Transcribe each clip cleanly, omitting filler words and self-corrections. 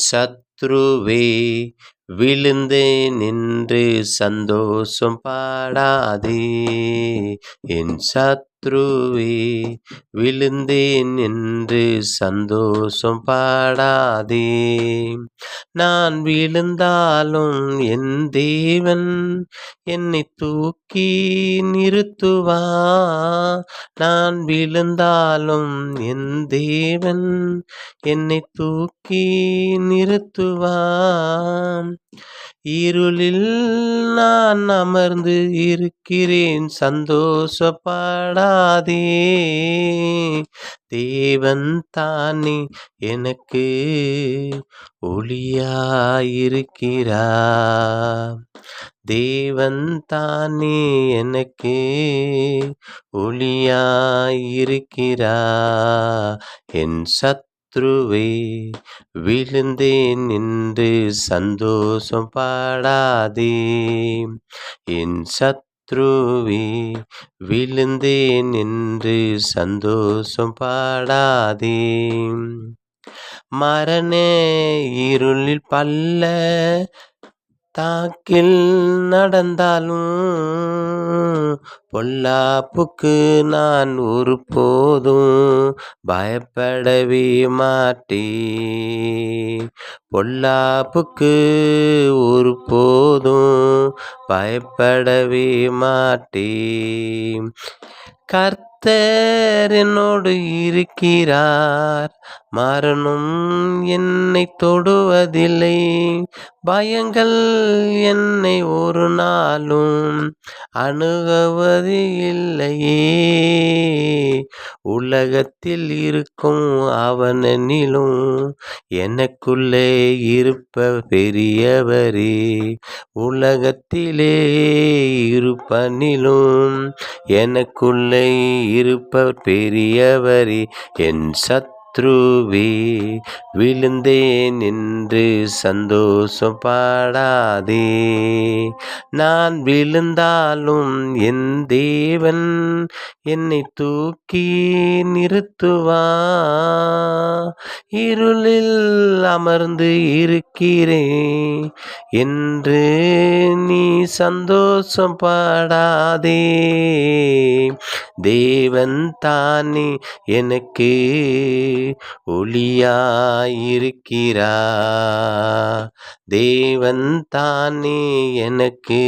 சத்ருவே விழுந்தே நின்று சந்தோஷம் பாடாதே. என் சத்ருவே விழுந்தே நின்று சந்தோஷம் பாடாதே. நான் விழுந்தாலும் என் தேவன் என்னை தூக்கி நிறுத்துவார். நான் விழுந்தாலும் என் தேவன் என்னை தூக்கி நிறுத்துவார். இருளில் நான் அமர்ந்து இருக்கிறேன், சந்தோஷப்படாதே. தேவன் தானே எனக்கு ஒளியாயிருக்கிறார். தேவன் தானே எனக்கு ஒளியாயிருக்கிறார். என் சத்ருவே விழுந்தே நின்று சந்தோஷம் பாடாதே. என் சத்ருவே விழுந்தே நின்று சந்தோஷம் பாடாதே. மரண இருளில் பல்ல தாக்கில் நடந்தாலும் பொல்லாப்புக்கு நான் ஒருபோதும் பயப்படவே மாட்டேன். பொல்லாப்புக்கு ஒருபோதும் பயப்படவே மாட்டேன். கர்த்தர் என்னோடு இருக்கிறார், மரணம் என்னை தொடுவதில்லை. பயங்கள் என்னை ஒரு நாளும் அணுகுவது இல்லையே. உலகத்தில் இருக்கும் அவனிலும் எனக்குள்ளே இருப்ப பெரியவரே. உலகத்திலே இருப்பனிலும் எனக்குள்ளே இருப்பவர் பெரியவரே. என் சத்ருவே விழுந்தே நின்று சந்தோஷம் பாடாதே. நான் விழுந்தாலும் என் தேவன் என்னை தூக்கி நிறுத்துவார். இருளில் அமர்ந்து இருக்கிறேன் என்று நீ சந்தோஷம் பாடாதே. தேவன் தானே எனக்கு ஒளியாயிருக்கிறார். தேவன் தானே எனக்கு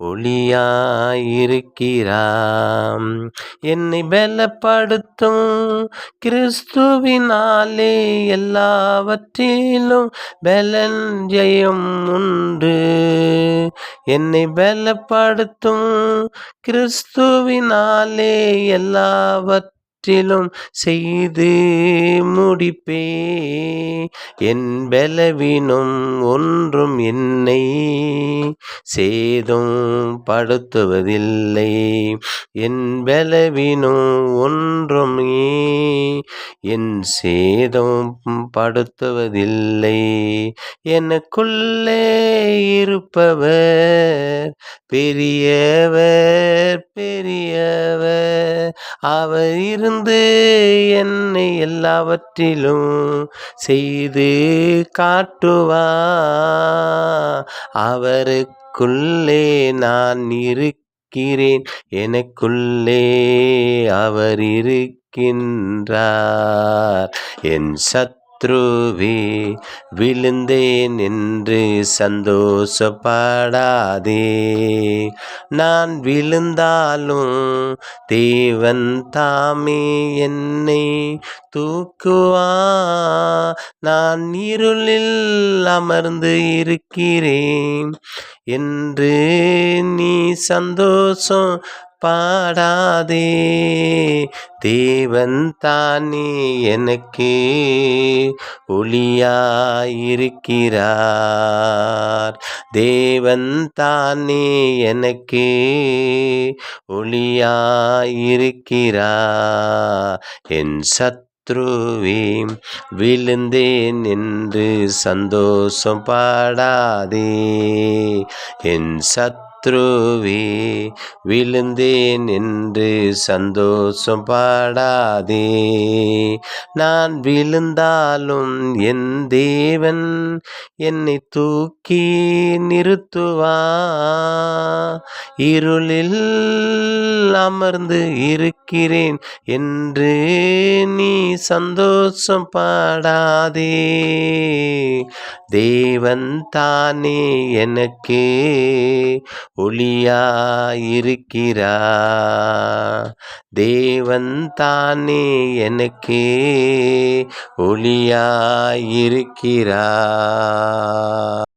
ஒளியாயிருக்கிறார். என்னை பலப்படுத்தும் கிறிஸ்துவினாலே எல்லாவற்றிலும் பலன் ஜெயம் உண்டு. என்னை பலப்படுத்தும் கிறிஸ்துவினாலே எல்லாவற்றிலும் செய்து முடிப்பே. என் பலவீனம் ஒன்றும் என்னை சேதம் படுத்துவதில்லை. என் பலவீனம் ஒன்றும் என் சேதம் படுத்துவதில்லை. எனக்குள்ளே இருப்பவர் பெரியவர் பெரியவர். அவர் இருந்து என்னை எல்லாவற்றிலும் செய்து காட்டுவார். அவருக்குள்ளே நான் இருக்கிறேன், எனக்குள்ளே அவர் இருக்கின்றார். என் சத்ருவே விழுந்தே நின்று சந்தோஷப்படாதே. நான் விழுந்தாலும் தேவன் தாமே என்னை தூக்குவார். நான் இருளில் அமர்ந்து இருக்கிறேன் என்று நீ சந்தோஷம் பாடாதே. தேவன் தானே எனக்கு ஒளியாயிருக்கிறார். தேவன் தானே எனக்கு ஒளியாயிருக்கிறார். என் சத்ருவே விழுந்தே நின்று சந்தோஷம் பாடாதே. என் சத்ருவே சத்ருவே விழுந்தேன் என்று சந்தோஷம் பாடாதே. நான் விழுந்தாலும் என் தேவன் என்னை தூக்கி நிறுத்துவார். இருளில் அமர்ந்து இருக்கிறேன் என்று நீ சந்தோஷம் பாடாதே. தேவன் தானே எனக்கு ஒளியாயிருக்கிறார். தேவன் தானே எனக்கு ஒளியாயிருக்கிறார்.